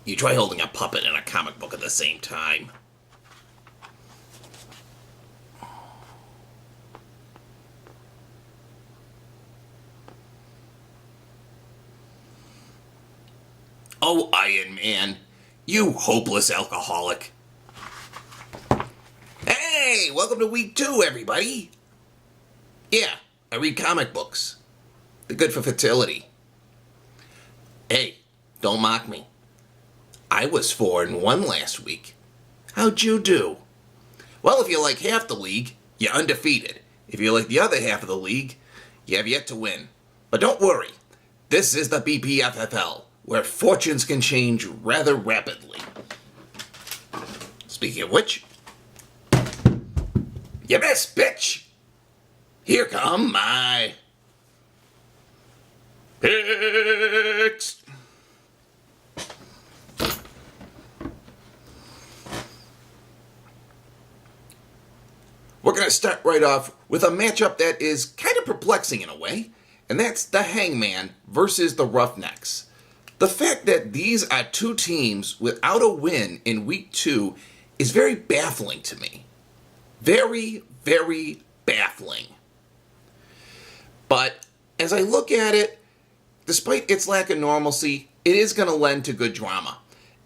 You try holding a puppet and a comic book at the same time. Oh, Iron Man, you hopeless alcoholic. Hey, welcome to week 2, everybody. Yeah, I read comic books. They're good for fertility. Hey, don't mock me. I was 4-1 last week. How'd you do? Well, if you're like half the league, you're undefeated. If you're like the other half of the league, you have yet to win. But don't worry. This is the BPFFL, where fortunes can change rather rapidly. Speaking of which, you missed, bitch! Here come my picks. We're going to start right off with a matchup that is kind of perplexing in a way, and that's the Hangman versus the Roughnecks. The fact that these are two teams without a win in week 2 is very baffling to me. Very, very baffling. But as I look at it, despite its lack of normalcy, it is going to lend to good drama.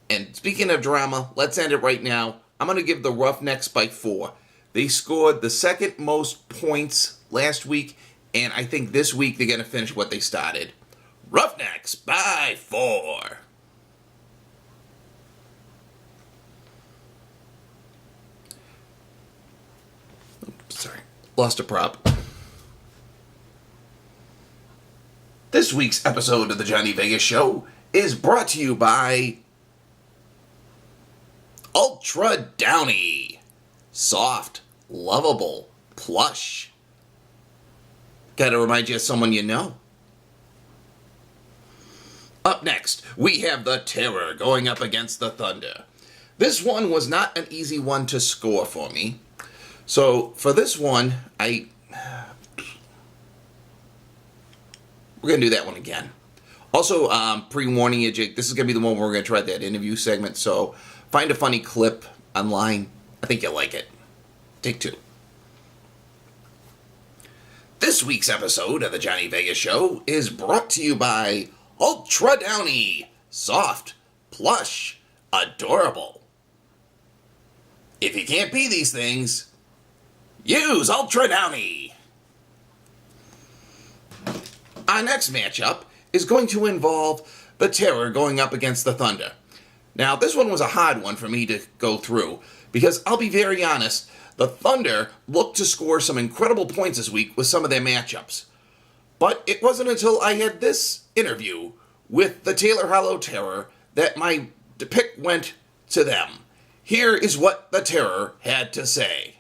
And speaking of drama, let's end it right now. I'm going to give the Roughnecks by 4. They scored the second most points last week, and I think this week they're going to finish what they started. Roughnecks by 4. Sorry, lost a prop. This week's episode of the Johnny Vegas Show is brought to you by Ultra Downy. Soft, lovable, plush. Gotta remind you of someone you know. Up next, we have the Terror going up against the Thunder. This one was not an easy one to score for me. So, for this one, we're going to do that one again. Also, pre-warning you, Jake, this is going to be the one where we're going to try that interview segment, so find a funny clip online. I think you'll like it. Take 2. This week's episode of the Johnny Vegas Show is brought to you by Ultra Downy. Soft, plush, adorable. If you can't be these things, use Ultra Downy. Our next matchup is going to involve the Terror going up against the Thunder. Now, this one was a hard one for me to go through, because I'll be very honest, the Thunder looked to score some incredible points this week with some of their matchups. But it wasn't until I had this interview with the Taylor Hollow Terror that my pick went to them. Here is what the Terror had to say.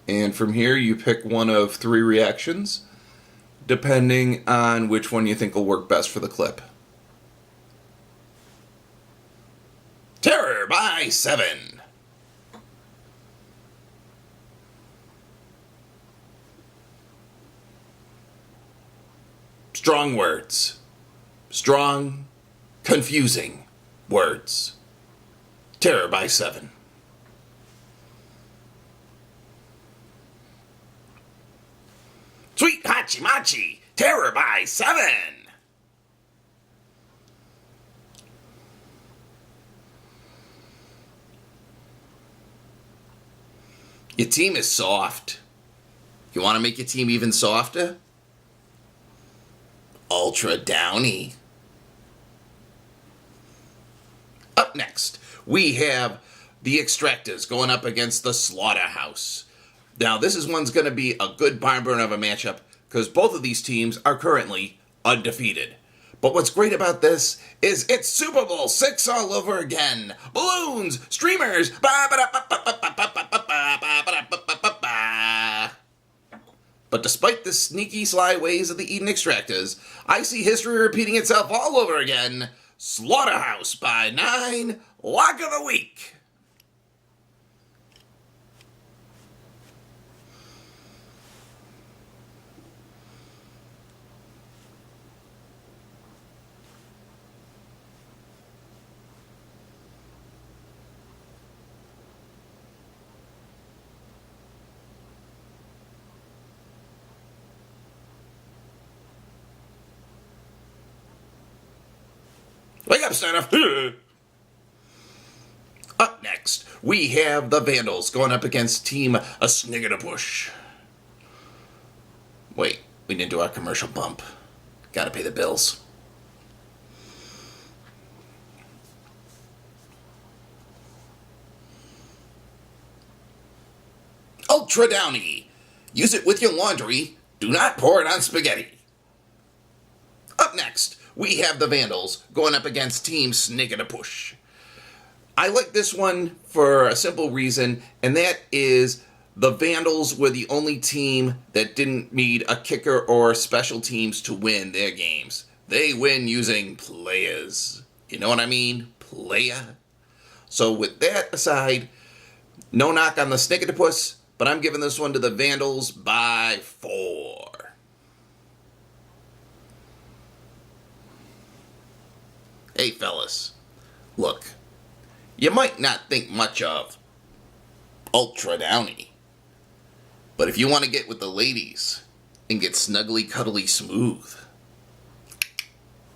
And from here, you pick one of 3 reactions, depending on which one you think will work best for the clip. Terror by 7. Strong words. Strong, confusing words. Terror by 7. Sweet Hachi Machi. Terror by 7. Your team is soft. You want to make your team even softer? Ultra Downy. Up next, we have the Extractors going up against the Slaughterhouse. Now, this is one's going to be a good barn burner of a matchup because both of these teams are currently undefeated. But what's great about this is it's Super Bowl 6 all over again. Balloons, streamers, But despite the sneaky, sly ways of the Eden Extractors, I see history repeating itself all over again. Slaughterhouse by 9, Lock of the Week. Wake up, Santa! Up next, we have the Vandals going up against Team A Snig and a Push. Wait, we didn't do our commercial bump. Gotta pay the bills. Ultra Downy. Use it with your laundry. Do not pour it on spaghetti. Up next, we have the Vandals going up against Team Snig and a Push. I like this one for a simple reason, and that is the Vandals were the only team that didn't need a kicker or special teams to win their games. They win using players. You know what I mean? Playa. So with that aside, no knock on the Snig and a Push, but I'm giving this one to the Vandals by 4. Hey fellas, look, you might not think much of Ultra Downy, but if you want to get with the ladies and get snuggly, cuddly smooth,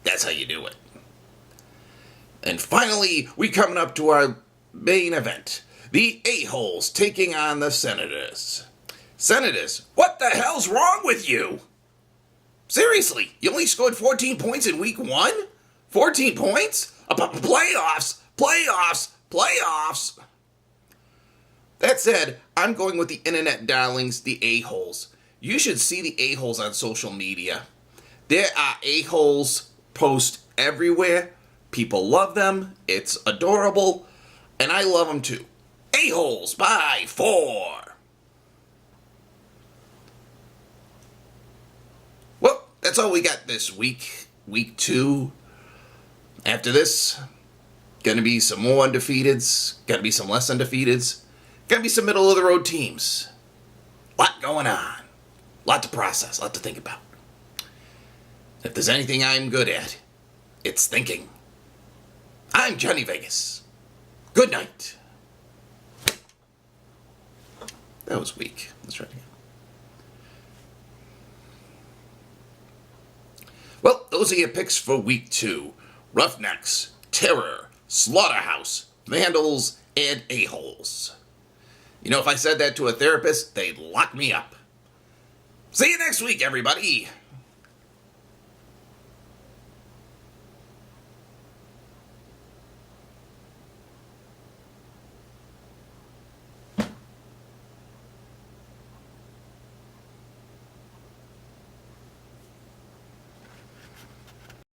that's how you do it. And finally, we coming up to our main event. The A-holes taking on the Senators. Senators, what the hell's wrong with you? Seriously, you only scored 14 points in week 1? 14 points? Playoffs! That said, I'm going with the internet darlings, the A-holes. You should see the A-holes on social media. There are A-holes posts everywhere. People love them. It's adorable. And I love them too. A-holes by 4. Well, that's all we got this week. Week 2. After this, gonna be some more undefeateds. Gonna be some less undefeateds. Gonna be some middle-of-the-road teams. Lot going on. Lot to process. Lot to think about. If there's anything I'm good at, it's thinking. I'm Johnny Vegas. Good night. That was weak. Let's try it again. Well, those are your picks for week 2. Roughnecks, Terror, Slaughterhouse, Vandals, and A-holes. You know, if I said that to a therapist, they'd lock me up. See you next week, everybody.